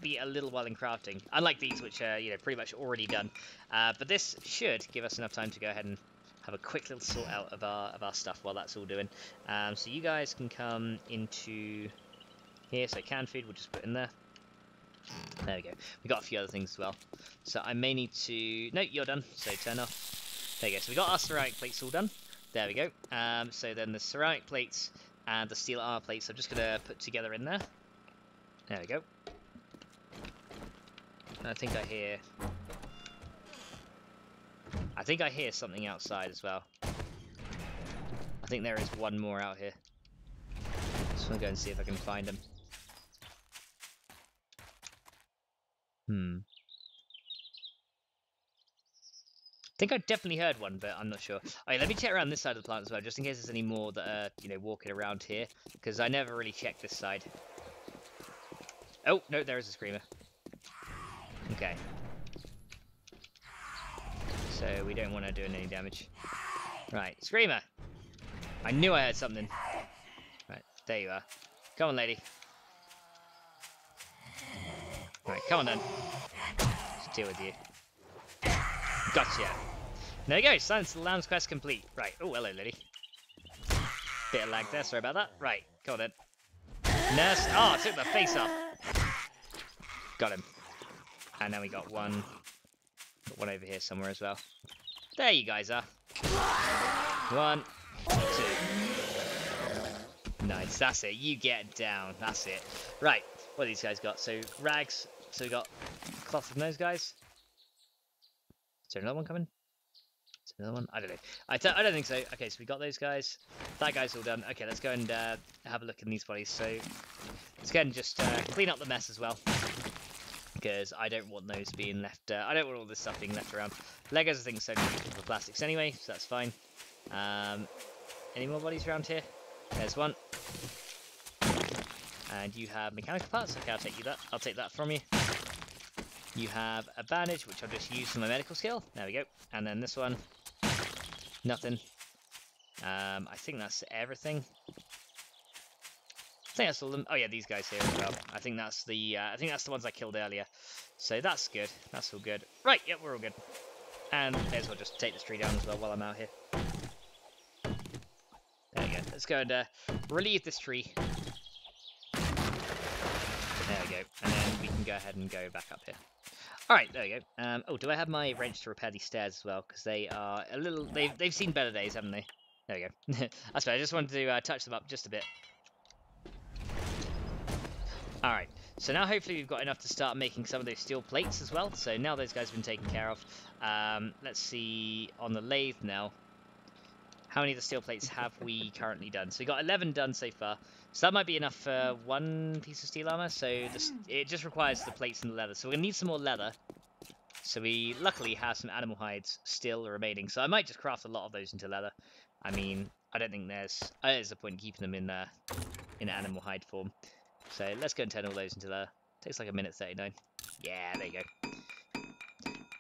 [SPEAKER 1] be a little while in crafting, unlike these, which are pretty much already done. But this should give us enough time to go ahead and have a quick little sort out of our stuff while that's all doing. So you guys can come into here. So canned food, we'll just put in there. There we go. We got a few other things as well. So I may need to. No, you're done. So turn off. There you go. So we got our ceramic plates all done. There we go. So then the ceramic plates and the steel armor plates, I'm just gonna put together in there. There we go. And I think I hear something outside as well. I think there is one more out here. Just want to go and see if I can find him. I think I definitely heard one, but I'm not sure. Alright, let me check around this side of the plant as well, just in case there's any more that are, walking around here, because I never really checked this side. Oh, no, there is a screamer. Okay. So we don't want to do any damage. Right, screamer! I knew I heard something. Right, there you are. Come on, lady. Right, come on then. Let's deal with you. Gotcha. There you go, Silence the Lamb's quest complete. Right, oh, hello, lady. Bit of lag there, sorry about that. Right, come on then. Nurse, oh, I took the face off. Got him. And then we got one over here somewhere as well. There you guys are. 1, 2. Nice, that's it. You get down. That's it. Right, what these guys got? So rags. So we got cloth from those guys. Is there another one coming? Is there another one? I don't know. I don't think so. Okay, so we got those guys. That guy's all done. Okay, let's go and have a look in these bodies. So let's go and just clean up the mess as well, because I don't want those being left. I don't want all this stuff being left around. Legos, I think, is only useful for plastics anyway, so that's fine. Any more bodies around here? There's one. And you have mechanical parts. Okay, I'll take that from you. You have a bandage, which I'll just use for my medical skill. There we go. And then this one, nothing. I think that's everything. I think that's all them. Oh yeah, these guys here as well. I think that's the ones I killed earlier. So that's good. That's all good. Right, yep, we're all good. And may as well just take this tree down as well while I'm out here. There we go. Let's go and relieve this tree. There we go. And then we can go ahead and go back up here. Alright, there we go. Oh, do I have my wrench to repair these stairs as well? Because they are a little... They've seen better days, haven't they? There we go. That's right, I just wanted to touch them up just a bit. Alright, so now hopefully we've got enough to start making some of those steel plates as well. So now those guys have been taken care of. Let's see, on the lathe now. How many of the steel plates have we currently done? So we got 11 done so far. So that might be enough for one piece of steel armor. So it just requires the plates and the leather. So we're going to need some more leather. So we luckily have some animal hides still remaining. So I might just craft a lot of those into leather. I mean, I don't think there's a point in keeping them in animal hide form. So let's go and turn all those into leather. Takes like 1:39. Yeah, there you go.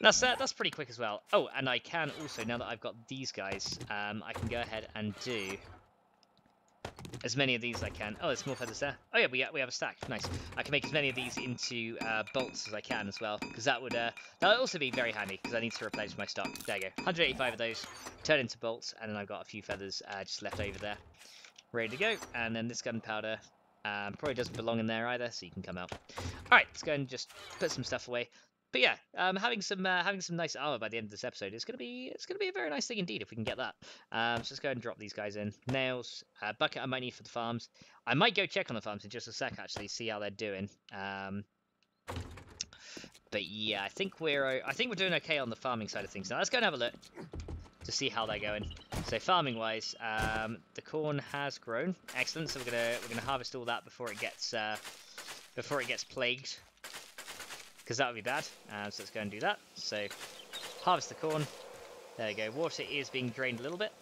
[SPEAKER 1] That's pretty quick as well. Oh, and I can also, now that I've got these guys, I can go ahead and do as many of these as I can. Oh, there's more feathers there. Oh yeah, we have a stack. Nice. I can make as many of these into bolts as I can as well, because that would also be very handy, because I need to replenish my stock. There you go. 185 of those turn into bolts, and then I've got a few feathers just left over there, ready to go. And then this gunpowder probably doesn't belong in there either, so you can come out. All right, let's go and just put some stuff away. But yeah, having some nice armor by the end of this episode is gonna be a very nice thing indeed if we can get that. So let's go ahead and drop these guys in. Nails, bucket I might need for the farms. I might go check on the farms in just a sec actually, see how they're doing. But yeah, I think we're doing okay on the farming side of things. Now let's go and have a look to see how they're going. So farming wise, the corn has grown, excellent. So we're gonna harvest all that before it gets plagued, because that would be bad. So let's go and do that. So harvest the corn. There you go. Water is being drained a little bit.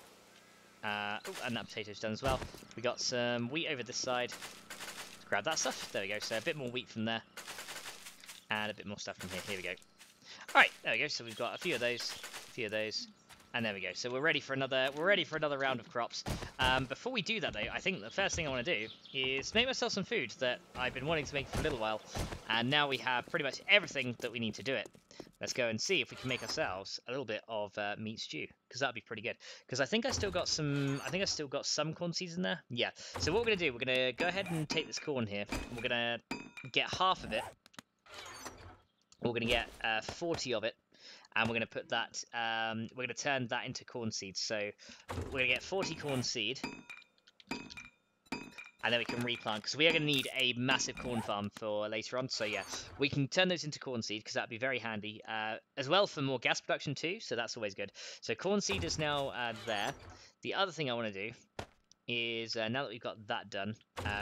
[SPEAKER 1] Oh, and that potato's done as well. We got some wheat over this side. Let's grab that stuff. There we go. So a bit more wheat from there, and a bit more stuff from here. Here we go. All right, there we go. So we've got a few of those, and there we go. So we're ready for another round of crops. Before we do that though, I think the first thing I want to do is make myself some food that I've been wanting to make for a little while, and now we have pretty much everything that we need to do it. Let's go and see if we can make ourselves a little bit of meat stew, because that'd be pretty good. Because I think I still got some corn seeds in there. Yeah. So what we're gonna do, we're gonna go ahead and take this corn here. We're gonna get half of it. We're gonna get 40 of it. And we're going to put that, we're going to turn that into corn seeds. So we're going to get 40 corn seed, and then we can replant, because we are going to need a massive corn farm for later on. So yeah, we can turn those into corn seed, because that'd be very handy, as well for more gas production too. So that's always good. So corn seed is now there. The other thing I want to do is, now that we've got that done,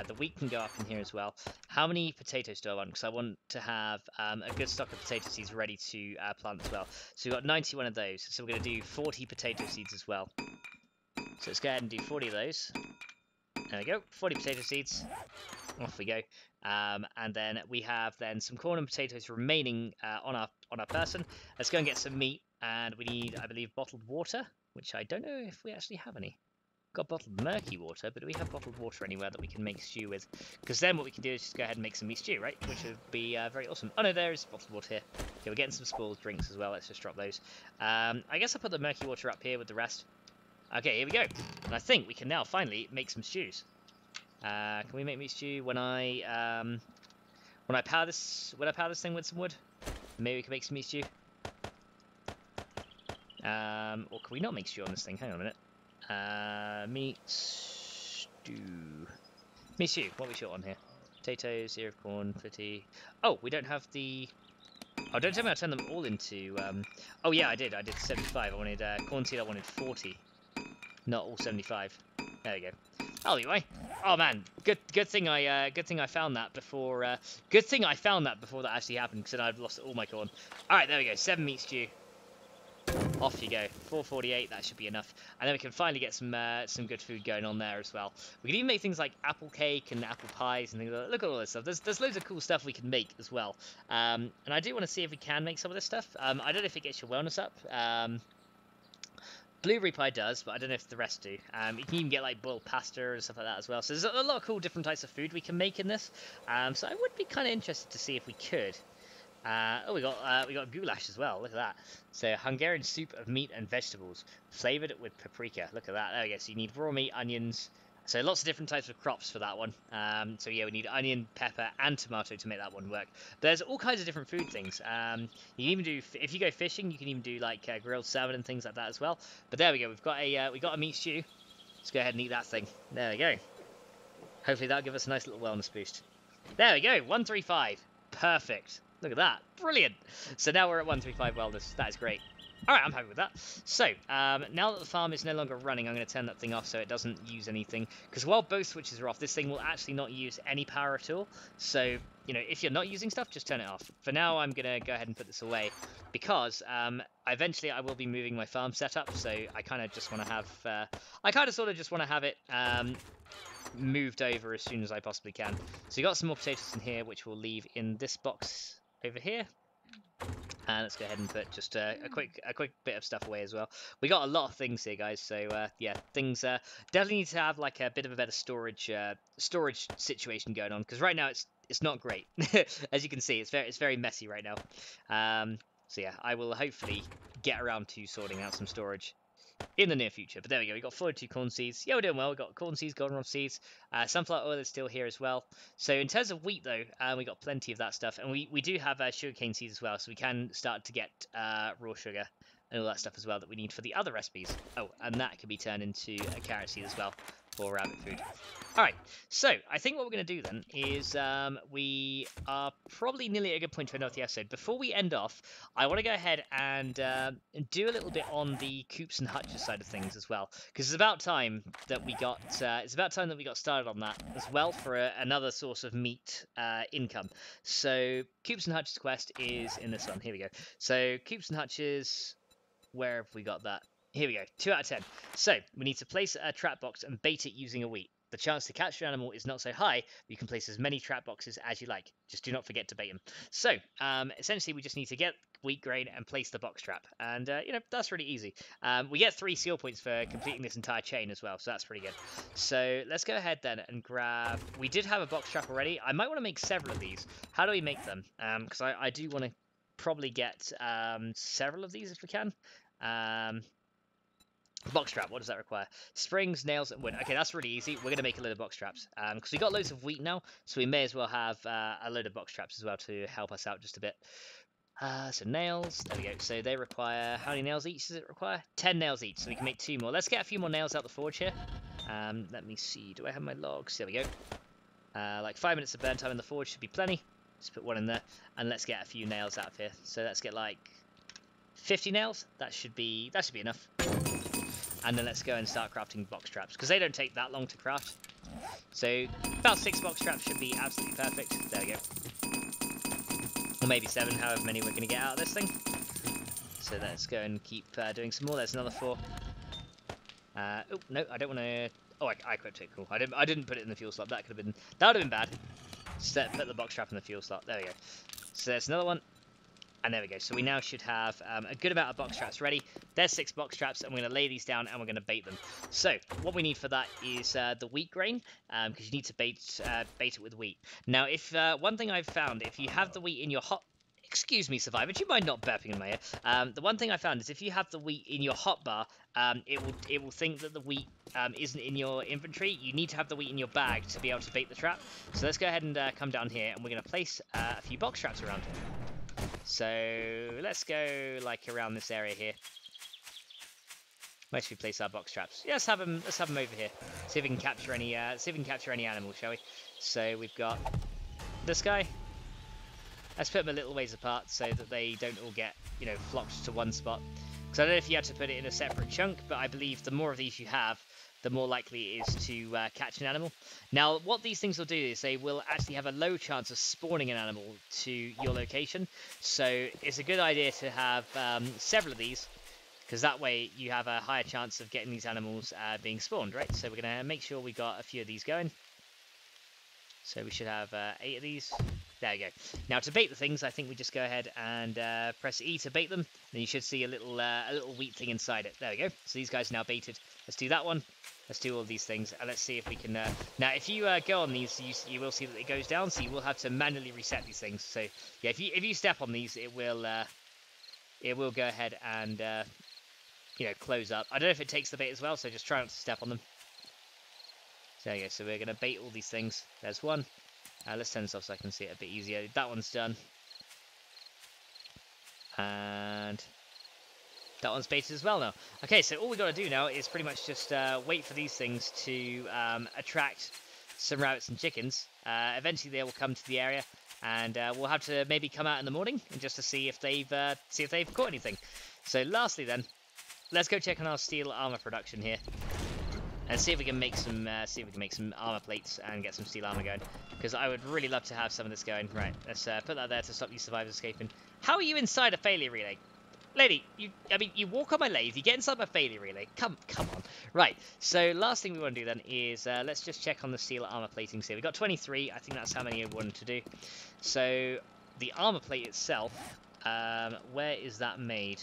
[SPEAKER 1] the wheat can go up in here as well. How many potatoes do I want? Because I want to have a good stock of potato seeds ready to plant as well. So we've got 91 of those. So we're going to do 40 potato seeds as well. So let's go ahead and do 40 of those. There we go, 40 potato seeds. Off we go. And then we have some corn and potatoes remaining on our person. Let's go and get some meat. And we need, I believe, bottled water, which I don't know if we actually have any. Got bottled murky water, but do we have bottled water anywhere that we can make stew with? Because then what we can do is just go ahead and make some meat stew, right? Which would be very awesome. Oh no, there is bottled water here. Okay, we're getting some spoiled drinks as well. Let's just drop those. I guess I'll put the murky water up here with the rest. Okay, here we go. And I think we can now finally make some stews. Can we make meat stew when I power this? When I power this thing with some wood, maybe we can make some meat stew. Or can we not make stew on this thing? Hang on a minute. Meat stew. Meat stew. What are we short on here? Potatoes, ear of corn, 50. Oh, we don't have the. Oh, don't tell me I turned them all into. Oh yeah, I did. I did 75. I wanted corn seed. I wanted 40, not all 75. There we go. That'll be right. Oh man, good thing I found that before. Good thing I found that before that actually happened, because then I'd lost all my corn. All right, there we go. 7 meat stew. Off you go. 448, that should be enough. And then we can finally get some good food going on there as well. We can even make things like apple cake and apple pies and things like that. Look at all this stuff. There's loads of cool stuff we can make as well. And I do want to see if we can make some of this stuff. I don't know if it gets your wellness up. Blueberry pie does, but I don't know if the rest do. You can even get like boiled pasta and stuff like that as well. So there's a lot of cool different types of food we can make in this. So I would be kind of interested to see if we could. Oh, we got goulash as well. Look at that. So Hungarian soup of meat and vegetables, flavored with paprika. Look at that. There we go. So you need raw meat, onions. So lots of different types of crops for that one. So yeah, we need onion, pepper, and tomato to make that one work. But there's all kinds of different food things. You can even do, if you go fishing, you can even do like grilled salmon and things like that as well. But there we go. We got a meat stew. Let's go ahead and eat that thing. There we go. Hopefully that'll give us a nice little wellness boost. There we go. 135. Perfect. Look at that. Brilliant. So now we're at 135 wellness. That is great. Alright, I'm happy with that. So, now that the farm is no longer running, I'm going to turn that thing off so it doesn't use anything. Because while both switches are off, this thing will actually not use any power at all. So, you know, if you're not using stuff, just turn it off. For now, I'm going to go ahead and put this away. Because, eventually I will be moving my farm setup. So, I kind of just want to have... I kind of sort of just want to have it... moved over as soon as I possibly can. So you got some more potatoes in here, which we'll leave in this box over here. And let's go ahead and put just a quick bit of stuff away as well. We got a lot of things here, guys. So yeah, things definitely need to have like a bit of a better storage situation going on, because right now it's not great. As you can see, it's very messy right now. So yeah, I will hopefully get around to sorting out some storage in the near future. But there we go, we got 42 corn seeds. Yeah, we're doing well. We got corn seeds, goldenrod seeds, sunflower oil is still here as well. So in terms of wheat though, we got plenty of that stuff, and we do have sugarcane seeds as well, so we can start to get raw sugar and all that stuff as well that we need for the other recipes. Oh, and that can be turned into a carrot seed as well for rabbit food. Alright, so I think what we're going to do then is we are probably nearly at a good point to end off the episode. Before we end off, I want to go ahead and do a little bit on the coops and hutches side of things as well, because it's about time that we got started on that as well for another source of meat income. So coops and hutches quest is in this one. Here we go. So coops and hutches, where have we got that? Here we go, 2 out of 10. So we need to place a trap box and bait it using a wheat. The chance to catch your animal is not so high, but you can place as many trap boxes as you like. Just do not forget to bait them. So, essentially, we just need to get wheat grain and place the box trap. And, you know, that's really easy. We get 3 seal points for completing this entire chain as well, so that's pretty good. So, let's go ahead then and grab... We did have a box trap already. I might want to make several of these. How do we make them? Because I do want to probably get several of these if we can. Box trap, what does that require? Springs, nails, and wood. Okay, that's really easy. We're going to make a load of box traps. Because we got loads of wheat now, so we may as well have a load of box traps as well to help us out just a bit. So nails, there we go. So they require, how many nails each does it require? 10 nails each, so we can make 2 more. Let's get a few more nails out the forge here. Let me see, do I have my logs? There we go. Like 5 minutes of burn time in the forge should be plenty. Just put one in there, and let's get a few nails out of here. So let's get like 50 nails. That should be enough. And then let's go and start crafting box traps, because they don't take that long to craft. So about 6 box traps should be absolutely perfect. There we go. Or maybe 7, however many we're going to get out of this thing. So let's go and keep doing some more. There's another 4. Oh no, I don't want to. Oh, I equipped it. Cool. I didn't put it in the fuel slot. That would have been bad. Just put the box trap in the fuel slot. There we go. So there's another one. And there we go. So we now should have a good amount of box traps ready. There's 6 box traps, and we're going to lay these down, and we're going to bait them. So what we need for that is the wheat grain, because you need to bait it with wheat. Now, if one thing I've found, if you have the wheat in your hot... Excuse me, Survivor, do you mind not burping in my ear? The one thing I found is if you have the wheat in your hotbar, it will think that the wheat isn't in your inventory. You need to have the wheat in your bag to be able to bait the trap. So let's go ahead and come down here, and we're going to place a few box traps around here. So let's go like around this area here. Where should we place our box traps? Yeah, let's have them over here. See if we can capture any. See if we can capture any animals, shall we? So we've got this guy. Let's put them a little ways apart so that they don't all get, you know, flocked to one spot. Because I don't know if you had to put it in a separate chunk, but I believe the more of these you have, the more likely it is to catch an animal. Now, what these things will do is they will actually have a low chance of spawning an animal to your location. So it's a good idea to have several of these, because that way you have a higher chance of getting these animals being spawned, right? So we're going to make sure we got a few of these going. So we should have 8 of these. There we go. Now to bait the things, I think we just go ahead and press E to bait them. And you should see a little wheat thing inside it. There we go. So these guys are now baited. Let's do that one. Let's do all these things, and let's see if we can... Now, if you go on these, you will see that it goes down, so you will have to manually reset these things. So, yeah, if you step on these, it will go ahead and, you know, close up. I don't know if it takes the bait as well, so just try not to step on them. So, there you go. So we're going to bait all these things. There's one. Let's turn this off so I can see it a bit easier. That one's done. And... that one's baited as well now. Okay, so all we got to do now is pretty much just wait for these things to attract some rabbits and chickens. Eventually they will come to the area, and we'll have to maybe come out in the morning and just to see if they've caught anything. So lastly then, let's go check on our steel armor production here. And see if we can make some armor plates and get some steel armor going, because I would really love to have some of this going. Right, let's put that there to stop these survivors escaping. How are you inside a failure relay, lady? You walk on my lathe, you get inside my failure relay. Come on. Right. So last thing we want to do then is let's just check on the steel armor platings here. We got 23. I think that's how many I wanted to do. So the armor plate itself, where is that made?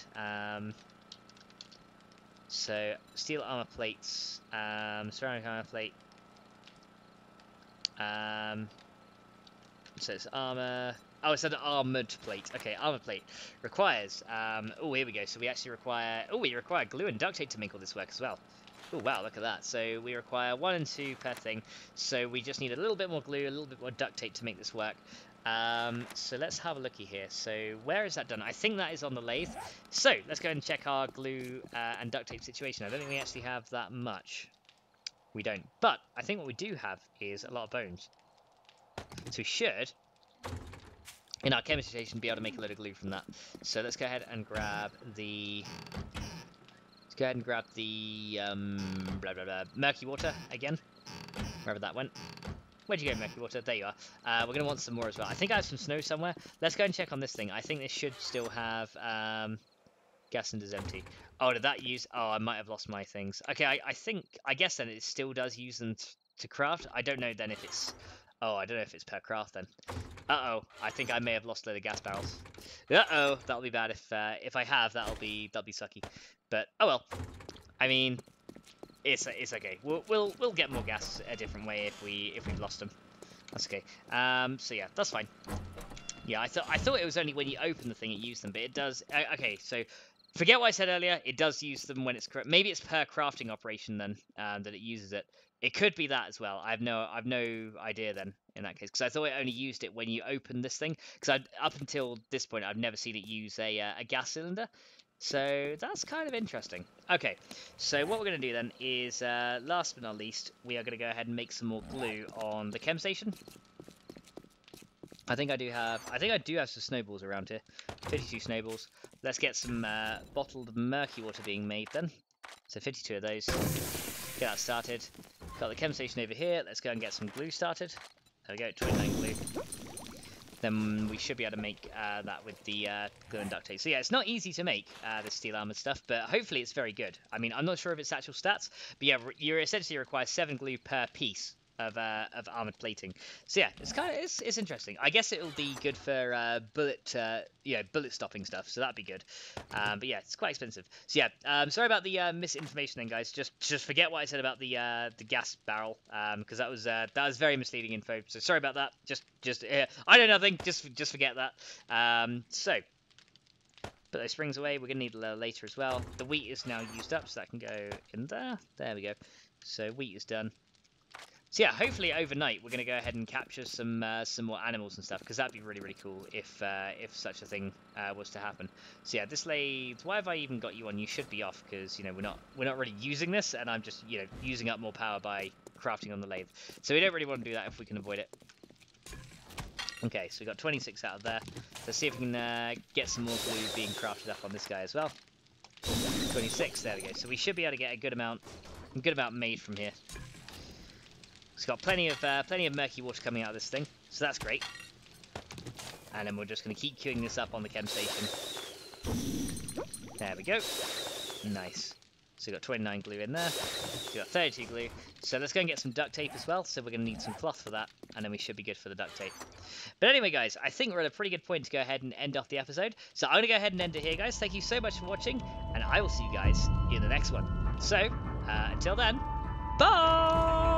[SPEAKER 1] So steel armor plates, ceramic armor plate. So it's armor. Oh, it's an armored plate. Okay, armor plate requires. Oh, here we go. So we actually require. Oh, we require glue and duct tape to make all this work as well. Oh wow, look at that. So we require 1 and 2 per thing. So we just need a little bit more glue, a little bit more duct tape to make this work. So let's have a looky here. So where is that done? I think that is on the lathe. So let's go and check our glue and duct tape situation. I don't think we actually have that much. We don't. But I think what we do have is a lot of bones. So we should, in our chemistry station, be able to make a load of glue from that. So let's go ahead and grab the... blah blah blah murky water again. Wherever that went. Where'd you go, murky water? There you are. We're going to want some more as well. I think I have some snow somewhere. Let's go and check on this thing. I think this should still have... gas cylinders empty. Oh, did that use... Oh, I might have lost my things. Okay, I guess then it still does use them to craft. I don't know then if it's... Oh, I don't know if it's per craft then. Uh-oh. I think I may have lost a load of gas barrels. Uh-oh. That'll be bad if I have. That'll be sucky. But, oh well. I mean... It's okay. We'll get more gas a different way if we've lost them. That's okay. So yeah, that's fine. Yeah, I thought it was only when you open the thing it used them, but it does. Okay, so forget what I said earlier. It does use them when it's maybe it's per crafting operation then that it uses it. It could be that as well. I've no idea then in that case, because I thought it only used it when you open this thing. Because up until this point I've never seen it use a gas cylinder. So that's kind of interesting. Okay, so what we're going to do then is, last but not least, we are going to go ahead and make some more glue on the chem station. I do have some snowballs around here. 52 snowballs. Let's get some bottled murky water being made then. So 52 of those. Get that started. Got the chem station over here. Let's go and get some glue started. There we go, 29 glue. Then we should be able to make that with the glue and duct tape. So yeah, it's not easy to make this steel armored stuff, but hopefully it's very good. I mean, I'm not sure of its actual stats, but yeah, you essentially require 7 glue per piece of armored plating. So yeah, it's interesting. I guess it'll be good for bullet stopping stuff. So that'd be good. But yeah, it's quite expensive. So yeah, sorry about the misinformation then, guys. Just forget what I said about the gas barrel, because that was very misleading info. So sorry about that. Just I know nothing. Just forget that. So put those springs away. We're gonna need a little later as well. The wheat is now used up, so that can go in there. There we go. So wheat is done. So yeah, hopefully overnight we're going to go ahead and capture some more animals and stuff, because that'd be really, really cool if such a thing was to happen. So yeah, this lathe, why have I even got you on? You should be off, because we're not really using this, and I'm just using up more power by crafting on the lathe. So we don't really want to do that if we can avoid it. Okay, so we got 26 out of there. Let's see if we can get some more glue being crafted up on this guy as well. 26, there we go. So we should be able to get a good amount made from here. It's got plenty of murky water coming out of this thing, so that's great. And then we're just going to keep queuing this up on the chem station. There we go. Nice. So we've got 29 glue in there. We've got 32 glue. So let's go and get some duct tape as well. So we're going to need some cloth for that, and then we should be good for the duct tape. But anyway, guys, I think we're at a pretty good point to go ahead and end off the episode. So I'm going to go ahead and end it here, guys. Thank you so much for watching, and I will see you guys in the next one. So, until then, bye!